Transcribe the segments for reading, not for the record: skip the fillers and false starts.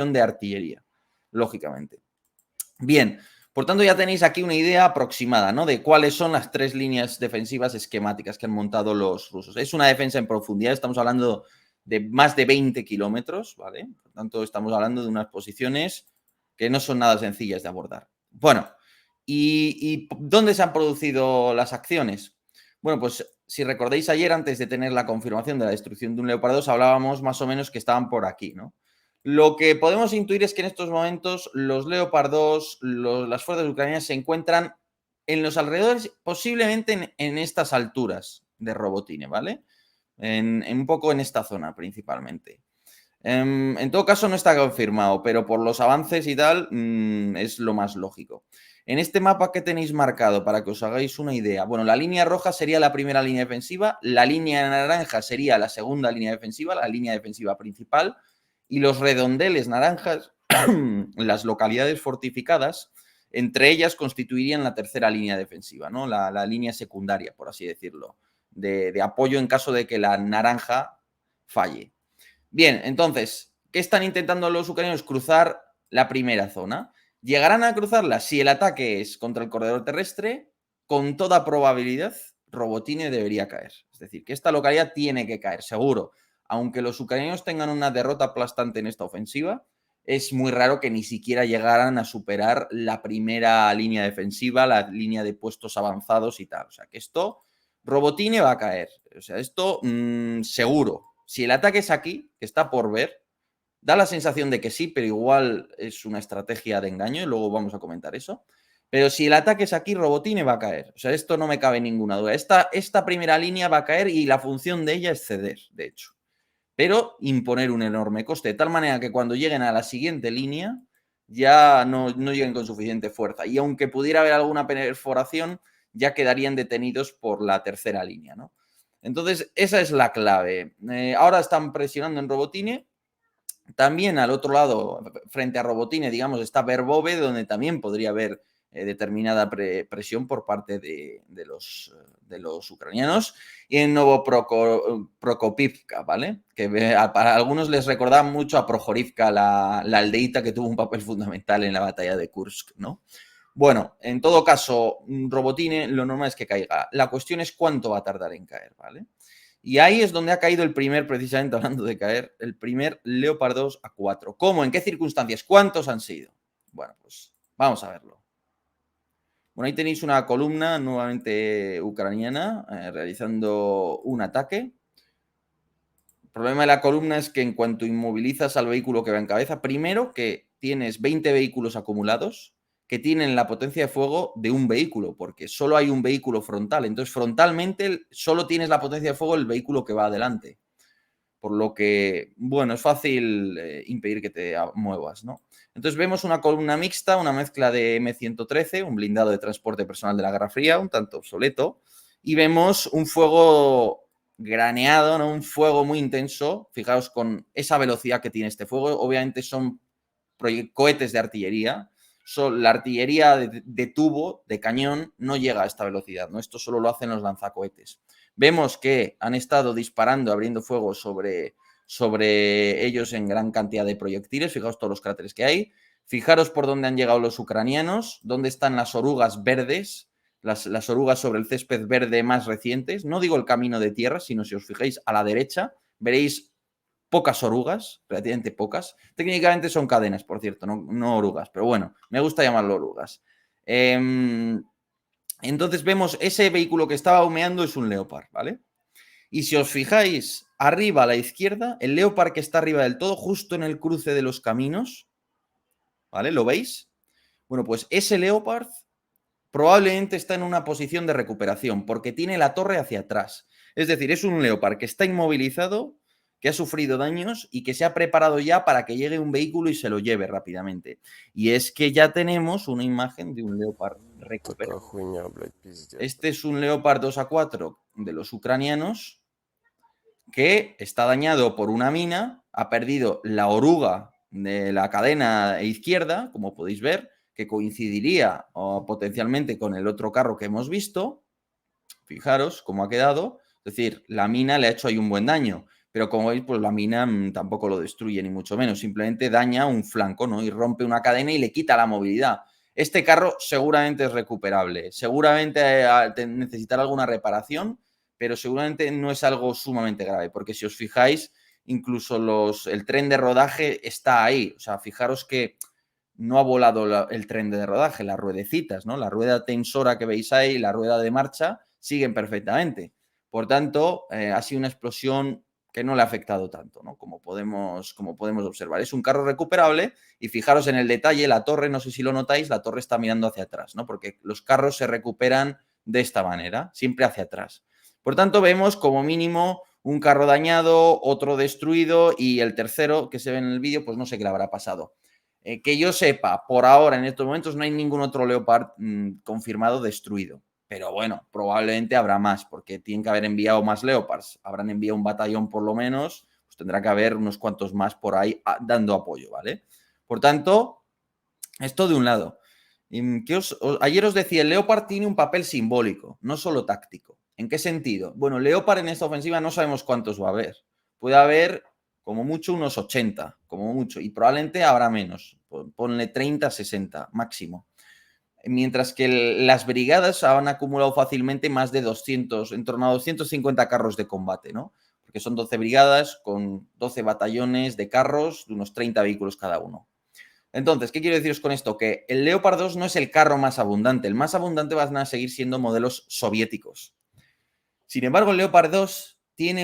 de artillería, lógicamente. Bien, por tanto ya tenéis aquí una idea aproximada, ¿no?, de cuáles son las 3 líneas defensivas esquemáticas que han montado los rusos. Es una defensa en profundidad, estamos hablando de más de 20 kilómetros, ¿vale? Por tanto, estamos hablando de unas posiciones que no son nada sencillas de abordar. Bueno, ¿y dónde se han producido las acciones? Bueno, pues si recordáis ayer, antes de tener la confirmación de la destrucción de un Leopard 2, hablábamos más o menos que estaban por aquí, ¿no? Lo que podemos intuir es que en estos momentos los Leopard 2, las fuerzas ucranianas se encuentran en los alrededores, posiblemente en estas alturas de Robotine, ¿vale? Un poco en esta zona principalmente. En todo caso no está confirmado, pero por los avances y tal es lo más lógico. En este mapa que tenéis marcado, para que os hagáis una idea, bueno, la línea roja sería la primera línea defensiva, la línea naranja sería la segunda línea defensiva, la línea defensiva principal, y los redondeles naranjas, las localidades fortificadas, entre ellas constituirían la tercera línea defensiva, ¿no? La línea secundaria, por así decirlo, de apoyo en caso de que la naranja falle. Bien, entonces, ¿qué están intentando los ucranianos? Cruzar la primera zona. ¿Llegarán a cruzarla? Si el ataque es contra el corredor terrestre, con toda probabilidad, Robotine debería caer. Es decir, que esta localidad tiene que caer, seguro. Aunque los ucranianos tengan una derrota aplastante en esta ofensiva, es muy raro que ni siquiera llegaran a superar la primera línea defensiva, la línea de puestos avanzados y tal. O sea, que esto, Robotine va a caer. O sea, esto seguro. Si el ataque es aquí, que está por ver, da la sensación de que sí, pero igual es una estrategia de engaño y luego vamos a comentar eso. Pero si el ataque es aquí, Robotine va a caer. O sea, esto no me cabe ninguna duda. Esta primera línea va a caer y la función de ella es ceder, de hecho. Pero imponer un enorme coste, de tal manera que cuando lleguen a la siguiente línea ya no lleguen con suficiente fuerza. Y aunque pudiera haber alguna perforación, ya quedarían detenidos por la tercera línea, ¿no? Entonces, esa es la clave. Ahora están presionando en Robotine. También al otro lado, frente a Robotine, digamos, está Verbove, donde también podría haber determinada presión por parte de los ucranianos. Y en Prokopivka, ¿vale? Que para algunos les recordaba mucho a Prohorivka, la aldeíta que tuvo un papel fundamental en la batalla de Kursk, ¿no? Bueno, en todo caso, Robotine lo normal es que caiga. La cuestión es cuánto va a tardar en caer, ¿vale? Y ahí es donde ha caído el primer, precisamente hablando de caer, el primer Leopard 2 A4. ¿Cómo? ¿En qué circunstancias? ¿Cuántos han sido? Bueno, pues vamos a verlo. Bueno, ahí tenéis una columna nuevamente ucraniana realizando un ataque. El problema de la columna es que en cuanto inmovilizas al vehículo que va en cabeza, primero que tienes 20 vehículos acumulados que tienen la potencia de fuego de un vehículo, porque solo hay un vehículo frontal. Entonces, frontalmente solo tienes la potencia de fuego del vehículo que va adelante. Por lo que, bueno, es fácil impedir que te muevas, ¿no? Entonces vemos una columna mixta, una mezcla de M113, un blindado de transporte personal de la Guerra Fría, un tanto obsoleto, y vemos un fuego graneado, ¿no? Un fuego muy intenso. Fijaos con esa velocidad que tiene este fuego. Obviamente son cohetes de artillería. La artillería de tubo, de cañón, no llega a esta velocidad, ¿no? Esto solo lo hacen los lanzacohetes. Vemos que han estado disparando, abriendo fuego sobre ellos en gran cantidad de proyectiles. Fijaos todos los cráteres que hay. Fijaros por dónde han llegado los ucranianos, dónde están las orugas verdes, las orugas sobre el césped verde más recientes. No digo el camino de tierra, sino si os fijáis a la derecha, veréis pocas orugas, relativamente pocas. Técnicamente son cadenas, por cierto, no orugas, pero bueno, me gusta llamarlo orugas. Entonces vemos ese vehículo que estaba humeando es un Leopard, ¿vale? Y si os fijáis arriba a la izquierda, el Leopard que está arriba del todo, justo en el cruce de los caminos, ¿vale? ¿Lo veis? Bueno, pues ese Leopard probablemente está en una posición de recuperación porque tiene la torre hacia atrás. Es decir, es un Leopard que está inmovilizado, que ha sufrido daños y que se ha preparado ya para que llegue un vehículo y se lo lleve rápidamente. Y es que ya tenemos una imagen de un Leopard recuperado. Este es un Leopard 2A4 de los ucranianos que está dañado por una mina, ha perdido la oruga de la cadena izquierda, como podéis ver, que coincidiría potencialmente con el otro carro que hemos visto. Fijaros cómo ha quedado. Es decir, la mina le ha hecho ahí un buen daño. pero como veis, pues la mina tampoco lo destruye, ni mucho menos. Simplemente daña un flanco, ¿no? Y rompe una cadena y le quita la movilidad. Este carro seguramente es recuperable. Seguramente necesitará alguna reparación, pero seguramente no es algo sumamente grave, porque si os fijáis, incluso el tren de rodaje está ahí. O sea, fijaros que no ha volado el tren de rodaje, las ruedecitas, ¿no? La rueda tensora que veis ahí, la rueda de marcha, siguen perfectamente. Por tanto, ha sido una explosión que no le ha afectado tanto, ¿no? Como podemos observar. Es un carro recuperable y fijaros en el detalle, la torre, no sé si lo notáis, la torre está mirando hacia atrás, ¿no? Porque los carros se recuperan de esta manera, siempre hacia atrás. Por tanto, vemos como mínimo un carro dañado, otro destruido y el tercero que se ve en el vídeo, pues no sé qué le habrá pasado. Que yo sepa, por ahora, en estos momentos, no hay ningún otro Leopard confirmado destruido. Pero bueno, probablemente habrá más, porque tienen que haber enviado más Leopards. Habrán enviado un batallón por lo menos, pues tendrá que haber unos cuantos más por ahí dando apoyo, ¿vale? Por tanto, esto de un lado. Ayer os decía, el Leopard tiene un papel simbólico, no solo táctico. ¿En qué sentido? Bueno, Leopard en esta ofensiva no sabemos cuántos va a haber. Puede haber como mucho unos 80, como mucho, y probablemente habrá menos. Ponle 30, 60 máximo. Mientras que las brigadas han acumulado fácilmente más de 200, en torno a 250 carros de combate, ¿no? Porque son 12 brigadas con 12 batallones de carros, de unos 30 vehículos cada uno. Entonces, ¿qué quiero deciros con esto? Que el Leopard 2 no es el carro más abundante. El más abundante van a seguir siendo modelos soviéticos. Sin embargo, el Leopard 2 tiene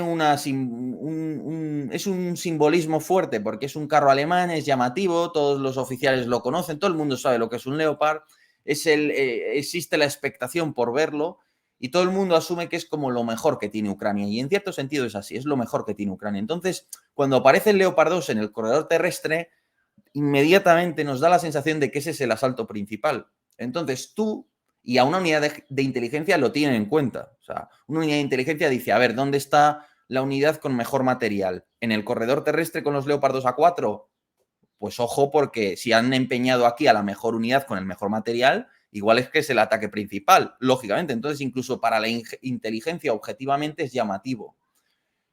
es un simbolismo fuerte porque es un carro alemán, es llamativo, todos los oficiales lo conocen, todo el mundo sabe lo que es un Leopard, existe la expectación por verlo y todo el mundo asume que es como lo mejor que tiene Ucrania y en cierto sentido es así, es lo mejor que tiene Ucrania. Entonces, cuando aparece el Leopard 2 en el corredor terrestre, inmediatamente nos da la sensación de que ese es el asalto principal. Entonces tú y a una unidad de inteligencia lo tienen en cuenta. O sea, una unidad de inteligencia dice, a ver, ¿dónde está la unidad con mejor material? ¿En el corredor terrestre con los Leopardos A4? Pues ojo, porque si han empeñado aquí a la mejor unidad con el mejor material, igual es que es el ataque principal, lógicamente. Entonces, incluso para la inteligencia objetivamente es llamativo.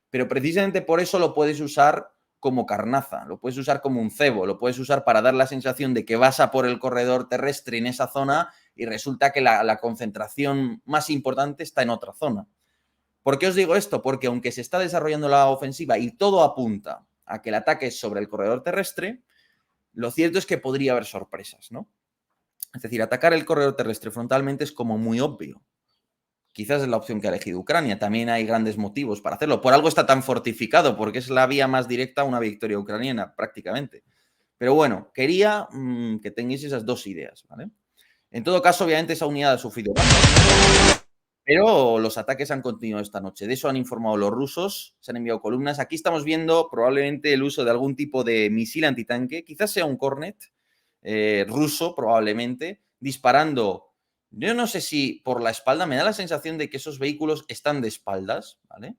Pero precisamente por eso lo puedes usar como carnaza, lo puedes usar como un cebo, lo puedes usar para dar la sensación de que vas a por el corredor terrestre en esa zona y resulta que la concentración más importante está en otra zona. ¿Por qué os digo esto? Porque aunque se está desarrollando la ofensiva y todo apunta a que el ataque es sobre el corredor terrestre, lo cierto es que podría haber sorpresas, ¿no? Es decir, atacar el corredor terrestre frontalmente es como muy obvio. Quizás es la opción que ha elegido Ucrania. También hay grandes motivos para hacerlo. Por algo está tan fortificado, porque es la vía más directa a una victoria ucraniana, prácticamente. Pero bueno, quería que tengáis esas dos ideas, ¿vale? En todo caso, obviamente, esa unidad ha sufrido bajas, pero los ataques han continuado esta noche. De eso han informado los rusos, se han enviado columnas. Aquí estamos viendo probablemente el uso de algún tipo de misil antitanque, quizás sea un Kornet ruso, probablemente, disparando. Yo no sé si por la espalda, me da la sensación de que esos vehículos están de espaldas, ¿vale?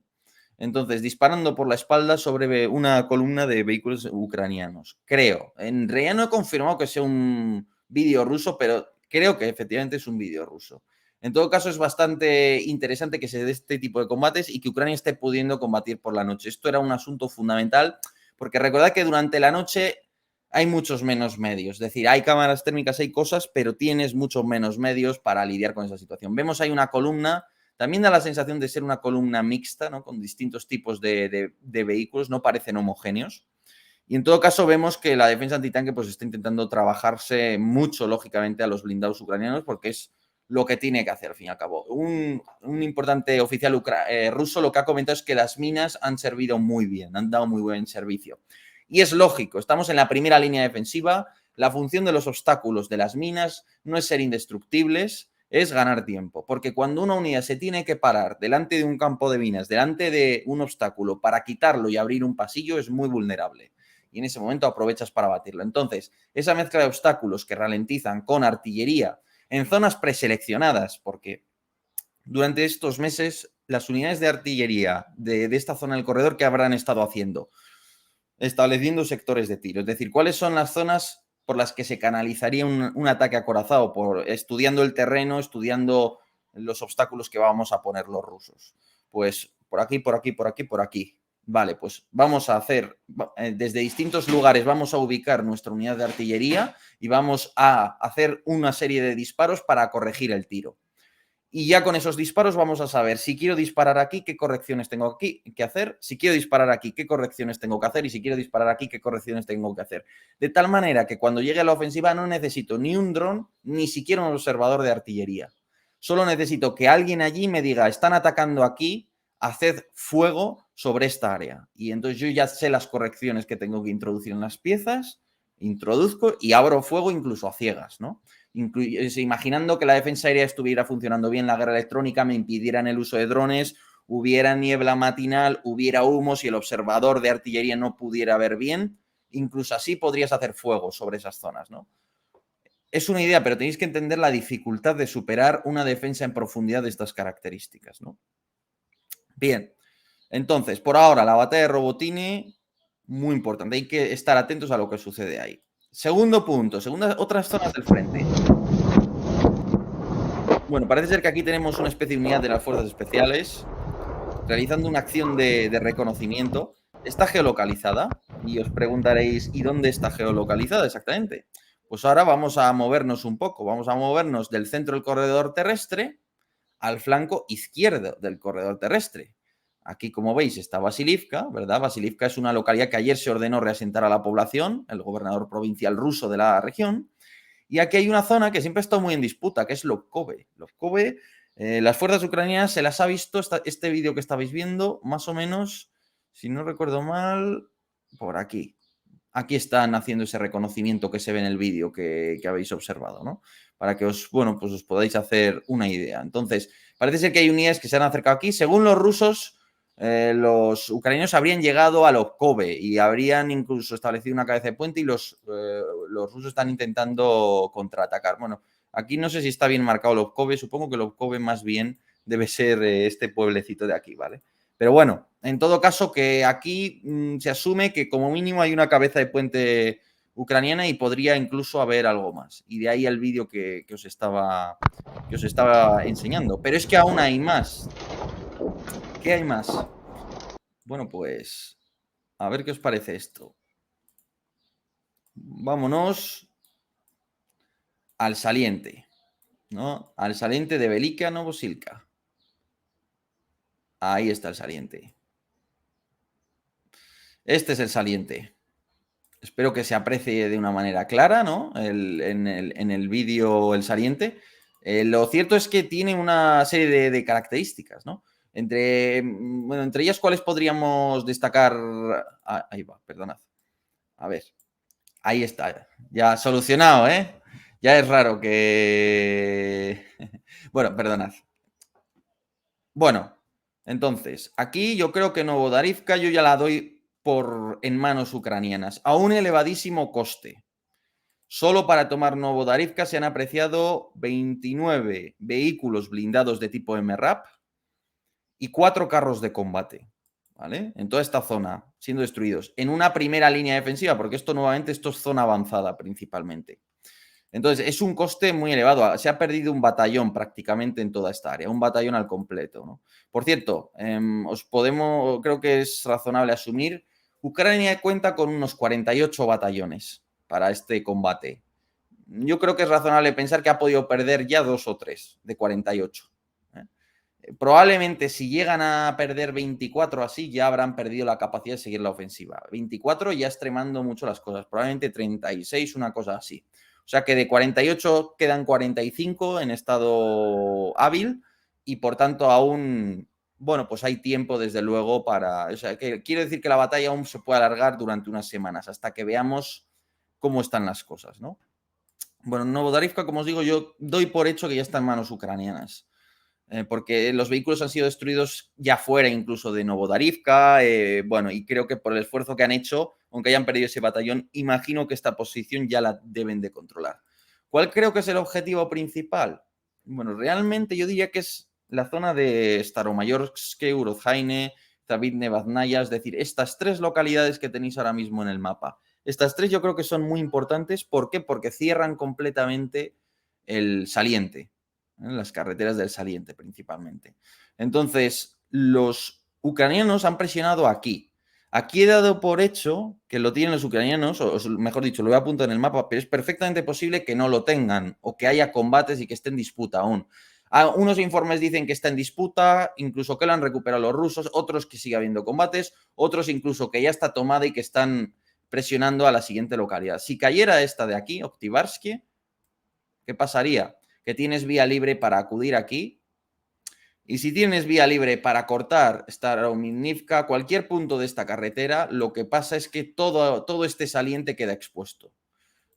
Entonces, disparando por la espalda sobre una columna de vehículos ucranianos. Creo. En realidad no he confirmado que sea un vídeo ruso, pero creo que efectivamente es un vídeo ruso. En todo caso, es bastante interesante que se dé este tipo de combates y que Ucrania esté pudiendo combatir por la noche. Esto era un asunto fundamental, porque recordad que durante la noche hay muchos menos medios. Es decir, hay cámaras térmicas, hay cosas, pero tienes muchos menos medios para lidiar con esa situación. Vemos ahí una columna. También da la sensación de ser una columna mixta, ¿no? Con distintos tipos de vehículos, no parecen homogéneos. Y en todo caso vemos que la defensa antitanque pues está intentando trabajarse mucho, lógicamente, a los blindados ucranianos porque es lo que tiene que hacer, al fin y al cabo. Un importante oficial ruso lo que ha comentado es que las minas han servido muy bien, han dado muy buen servicio. Y es lógico, estamos en la primera línea defensiva, la función de los obstáculos de las minas no es ser indestructibles, es ganar tiempo, porque cuando una unidad se tiene que parar delante de un campo de minas, delante de un obstáculo para quitarlo y abrir un pasillo, es muy vulnerable. Y en ese momento aprovechas para batirlo. Entonces, esa mezcla de obstáculos que ralentizan con artillería en zonas preseleccionadas, porque durante estos meses las unidades de artillería de esta zona del corredor, ¿qué habrán estado haciendo? Estableciendo sectores de tiro. Es decir, ¿cuáles son las zonas por las que se canalizaría un ataque acorazado? Estudiando el terreno, estudiando los obstáculos que vamos a poner los rusos. Pues por aquí, por aquí, por aquí, por aquí. Vale, pues vamos a hacer, desde distintos lugares vamos a ubicar nuestra unidad de artillería y vamos a hacer una serie de disparos para corregir el tiro. Y ya con esos disparos vamos a saber si quiero disparar aquí, qué correcciones tengo aquí que hacer, si quiero disparar aquí, qué correcciones tengo que hacer y si quiero disparar aquí, qué correcciones tengo que hacer. De tal manera que cuando llegue a la ofensiva no necesito ni un dron, ni siquiera un observador de artillería. Solo necesito que alguien allí me diga, están atacando aquí, haced fuego sobre esta área. Y entonces yo ya sé las correcciones que tengo que introducir en las piezas, introduzco y abro fuego incluso a ciegas, ¿no? Imaginando que la defensa aérea estuviera funcionando bien, la guerra electrónica me impidieran el uso de drones, hubiera niebla matinal, hubiera humo, si el observador de artillería no pudiera ver bien, incluso así podrías hacer fuego sobre esas zonas, ¿no? Es una idea, pero tenéis que entender la dificultad de superar una defensa en profundidad de estas características, ¿no? Bien, entonces, por ahora, la batalla de Robotini, muy importante, hay que estar atentos a lo que sucede ahí. Segundo punto, otras zonas del frente. Bueno, parece ser que aquí tenemos una especie de unidad de las fuerzas especiales realizando una acción de reconocimiento. Está geolocalizada y os preguntaréis, ¿y dónde está geolocalizada exactamente? Pues ahora vamos a movernos un poco, vamos a movernos del centro del corredor terrestre al flanco izquierdo del corredor terrestre. Aquí, como veis, está Vasilivka, ¿verdad? Vasilivka es una localidad que ayer se ordenó reasentar a la población, el gobernador provincial ruso de la región. Y aquí hay una zona que siempre ha estado muy en disputa, que es Lobkove. Lobkove, las fuerzas ucranianas se las ha visto, este vídeo que estabais viendo, más o menos, si no recuerdo mal, por aquí. Aquí están haciendo ese reconocimiento que se ve en el vídeo que habéis observado, ¿no? Para que os, bueno, pues os podáis hacer una idea. Entonces, parece ser que hay unidades que se han acercado aquí. Según los rusos, los ucranianos habrían llegado a Lobkove y habrían incluso establecido una cabeza de puente y los rusos están intentando contraatacar. Bueno, aquí no sé si está bien marcado Lobkove, supongo que Lobkove más bien debe ser este pueblecito de aquí, ¿vale? Pero bueno, en todo caso que aquí se asume que como mínimo hay una cabeza de puente ucraniana y podría incluso haber algo más. Y de ahí el vídeo que os estaba enseñando. Pero es que aún hay más. ¿Qué hay más? Bueno, pues a ver qué os parece esto. Vámonos al saliente, ¿no? Al saliente de Velika Novosilka. Ahí está el saliente. Este es el saliente. Espero que se aprecie de una manera clara, ¿no? En el vídeo el saliente. Lo cierto es que tiene una serie de características, ¿no? Entre ellas, ¿cuáles podríamos destacar? Ah, ahí va, perdonad. A ver, ahí está. Ya solucionado, ¿eh? Ya es raro que... Bueno, perdonad. Bueno, entonces, aquí yo creo que Novodarivka yo ya la doy en manos ucranianas, a un elevadísimo coste. Solo para tomar Novodarivka se han apreciado 29 vehículos blindados de tipo MRAP y 4 carros de combate, ¿vale? En toda esta zona, siendo destruidos. En una primera línea defensiva, porque esto es zona avanzada principalmente. Entonces, es un coste muy elevado. Se ha perdido un batallón prácticamente en toda esta área, un batallón al completo, ¿no? Por cierto, creo que es razonable asumir, Ucrania cuenta con unos 48 batallones para este combate. Yo creo que es razonable pensar que ha podido perder ya 2 o 3 de 48. Probablemente si llegan a perder 24 así, ya habrán perdido la capacidad de seguir la ofensiva. 24 ya extremando mucho las cosas, probablemente 36, una cosa así. O sea que de 48 quedan 45 en estado hábil y por tanto aún, bueno, pues hay tiempo desde luego para... O sea, que quiero decir que la batalla aún se puede alargar durante unas semanas hasta que veamos cómo están las cosas, ¿no? Bueno, Novodarivka, como os digo, yo doy por hecho que ya está en manos ucranianas. Porque los vehículos han sido destruidos ya fuera incluso de Novodarivka, bueno, y creo que por el esfuerzo que han hecho, aunque hayan perdido ese batallón, imagino que esta posición ya la deben de controlar. ¿Cuál creo que es el objetivo principal? Bueno, realmente yo diría que es la zona de Staromayorsk, Urozhaine, Zavidne, Vaznaya, es decir, estas 3 localidades que tenéis ahora mismo en el mapa. Estas 3 yo creo que son muy importantes. ¿Por qué? Porque cierran completamente el saliente, las carreteras del saliente principalmente. Entonces, los ucranianos han presionado aquí. Aquí he dado por hecho que lo tienen los ucranianos, o mejor dicho, lo voy a apuntar en el mapa, pero es perfectamente posible que no lo tengan o que haya combates y que esté en disputa aún. Unos informes dicen que está en disputa, incluso que lo han recuperado los rusos, otros que sigue habiendo combates, otros incluso que ya está tomada y que están presionando a la siguiente localidad. Si cayera esta de aquí, Oktivarsky, ¿qué pasaría? Que tienes vía libre para acudir aquí. Y si tienes vía libre para cortar Starominivka, cualquier punto de esta carretera, lo que pasa es que todo este saliente queda expuesto,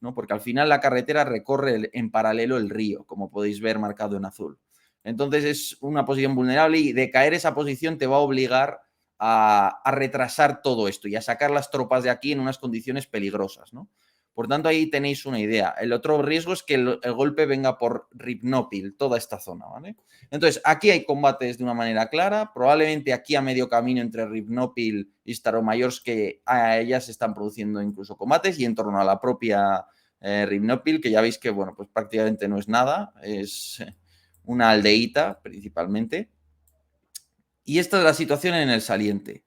¿no? Porque al final la carretera recorre en paralelo el río, como podéis ver marcado en azul. Entonces es una posición vulnerable y de caer esa posición te va a obligar a retrasar todo esto y a sacar las tropas de aquí en unas condiciones peligrosas, ¿no? Por tanto, ahí tenéis una idea. El otro riesgo es que el golpe venga por Rivnopil, toda esta zona, ¿vale? Entonces, aquí hay combates de una manera clara. Probablemente aquí a medio camino entre Rivnopil y Staromayorsk, que a ellas se están produciendo incluso combates y en torno a la propia Rivnopil, que ya veis que, bueno, pues prácticamente no es nada. Es una aldeíta, principalmente. Y esta es la situación en el saliente.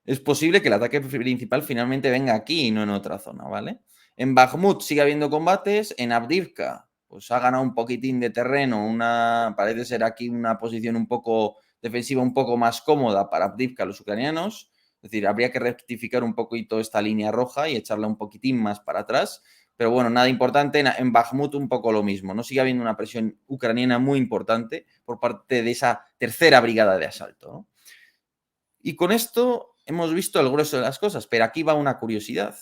Es posible que el ataque principal finalmente venga aquí y no en otra zona, ¿vale? En Bakhmut sigue habiendo combates. En Avdiivka, pues ha ganado un poquitín de terreno. Parece ser aquí una posición un poco defensiva, un poco más cómoda para Avdiivka, los ucranianos. Es decir, habría que rectificar un poquito esta línea roja y echarla un poquitín más para atrás. Pero bueno, nada importante. En Bakhmut un poco lo mismo. No sigue habiendo una presión ucraniana muy importante por parte de esa tercera brigada de asalto, ¿no? Y con esto hemos visto el grueso de las cosas, pero aquí va una curiosidad.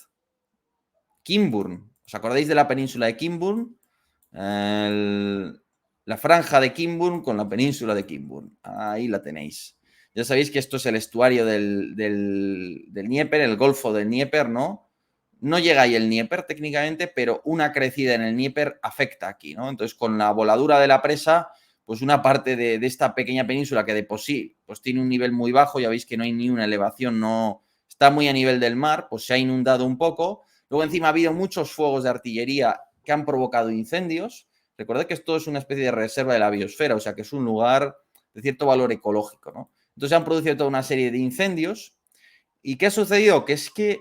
Kimburn, ¿os acordáis de la península de Kimburn? La franja de Kimburn con la península de Kimburn. Ahí la tenéis. Ya sabéis que esto es el estuario del Dnieper, el Golfo del Dnieper, ¿no? No llega ahí el Dnieper técnicamente, pero una crecida en el Dnieper afecta aquí, ¿no? Entonces, con la voladura de la presa, pues una parte de esta pequeña península que de por sí pues tiene un nivel muy bajo, ya veis que no hay ni una elevación, no está muy a nivel del mar, pues se ha inundado un poco. Luego encima ha habido muchos fuegos de artillería que han provocado incendios. Recordad que esto es una especie de reserva de la biosfera, o sea que es un lugar de cierto valor ecológico, ¿no? Entonces se han producido toda una serie de incendios. ¿Y qué ha sucedido? Que es que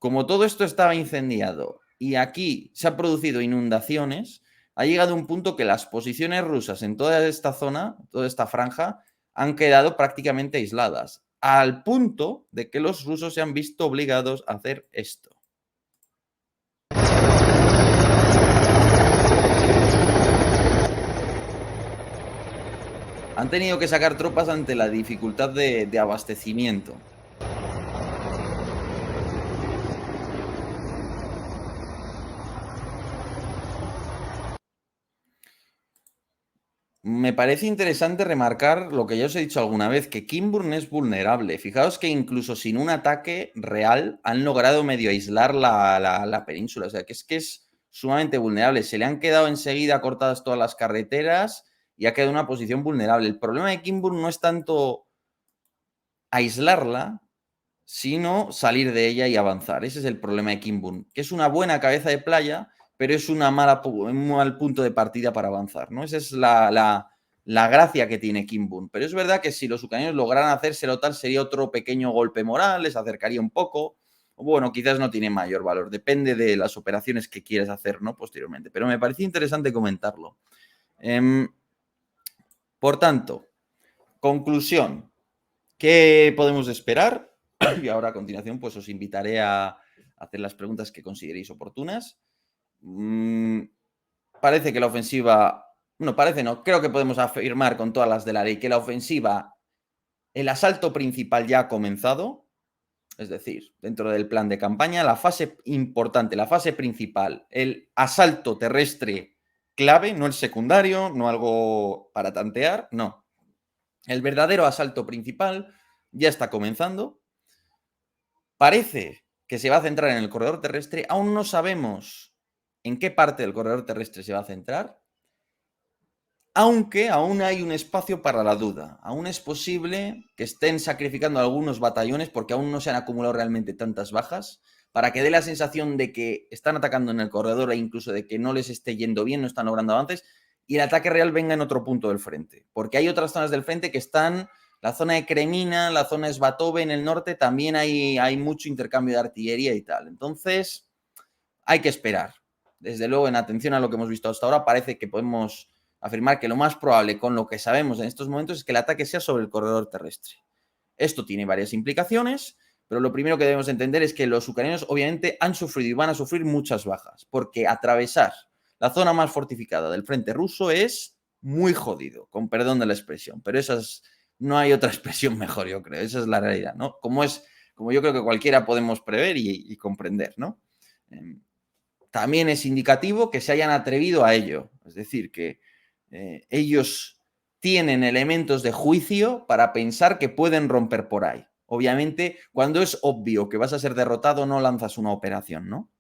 como todo esto estaba incendiado y aquí se han producido inundaciones, ha llegado un punto que las posiciones rusas en toda esta zona, toda esta franja, han quedado prácticamente aisladas, al punto de que los rusos se han visto obligados a hacer esto. Han tenido que sacar tropas ante la dificultad de abastecimiento. Me parece interesante remarcar lo que ya os he dicho alguna vez, que Kimburn es vulnerable. Fijaos que incluso sin un ataque real han logrado medio aislar la península. O sea, que es sumamente vulnerable. Se le han quedado enseguida cortadas todas las carreteras y ha quedado en una posición vulnerable. El problema de Kimburn no es tanto aislarla, sino salir de ella y avanzar. Ese es el problema de Kimburn, que es una buena cabeza de playa, pero es un mal punto de partida para avanzar, ¿no? Esa es la gracia que tiene Kimburn. Pero es verdad que si los ucranianos lograran hacérselo tal, sería otro pequeño golpe moral, les acercaría un poco. O bueno, quizás no tiene mayor valor, depende de las operaciones que quieres hacer, ¿no? Posteriormente. Pero me parecía interesante comentarlo. Por tanto, conclusión. ¿Qué podemos esperar? Y ahora a continuación pues os invitaré a hacer las preguntas que consideréis oportunas. Parece que la ofensiva, no, parece no, creo que podemos afirmar con todas las de la ley que la ofensiva, el asalto principal ya ha comenzado, es decir, dentro del plan de campaña, la fase importante, la fase principal, el asalto terrestre clave, no el secundario, no algo para tantear, no. El verdadero asalto principal ya está comenzando. Parece que se va a centrar en el corredor terrestre. Aún no sabemos en qué parte del corredor terrestre se va a centrar, aunque aún hay un espacio para la duda. Aún es posible que estén sacrificando algunos batallones porque aún no se han acumulado realmente tantas bajas, para que dé la sensación de que están atacando en el corredor e incluso de que no les esté yendo bien, no están logrando avances, y el ataque real venga en otro punto del frente. Porque hay otras zonas del frente que están La zona de Kremina, la zona de Svatove en el norte, también hay mucho intercambio de artillería y tal. Entonces, hay que esperar. Desde luego, en atención a lo que hemos visto hasta ahora, parece que podemos afirmar que lo más probable con lo que sabemos en estos momentos es que el ataque sea sobre el corredor terrestre. Esto tiene varias implicaciones, pero lo primero que debemos entender es que los ucranianos obviamente han sufrido y van a sufrir muchas bajas, porque atravesar la zona más fortificada del frente ruso es muy jodido, con perdón de la expresión, pero no hay otra expresión mejor, yo creo, esa es la realidad, ¿no? Como yo creo que cualquiera podemos prever y comprender, ¿no? También es indicativo que se hayan atrevido a ello, es decir, que ellos tienen elementos de juicio para pensar que pueden romper por ahí. Obviamente, cuando es obvio que vas a ser derrotado, no lanzas una operación, ¿no?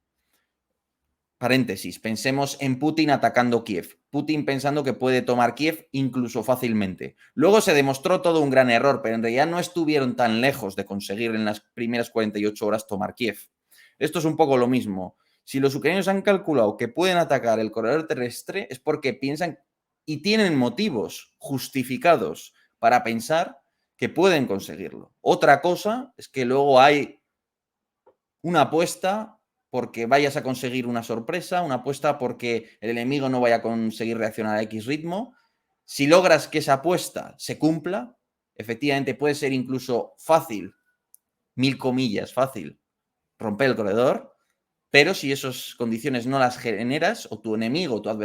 Paréntesis, pensemos en Putin atacando Kiev. Putin pensando que puede tomar Kiev incluso fácilmente. Luego se demostró todo un gran error, pero en realidad no estuvieron tan lejos de conseguir en las primeras 48 horas tomar Kiev. Esto es un poco lo mismo. Si los ucranianos han calculado que pueden atacar el corredor terrestre, es porque piensan y tienen motivos justificados para pensar que pueden conseguirlo. Otra cosa es que luego hay una apuesta porque vayas a conseguir una sorpresa, una apuesta porque el enemigo no vaya a conseguir reaccionar a X ritmo. Si logras que esa apuesta se cumpla, efectivamente puede ser incluso fácil, 1000 comillas, fácil, romper el corredor, pero si esas condiciones no las generas o tu enemigo, tu adversario,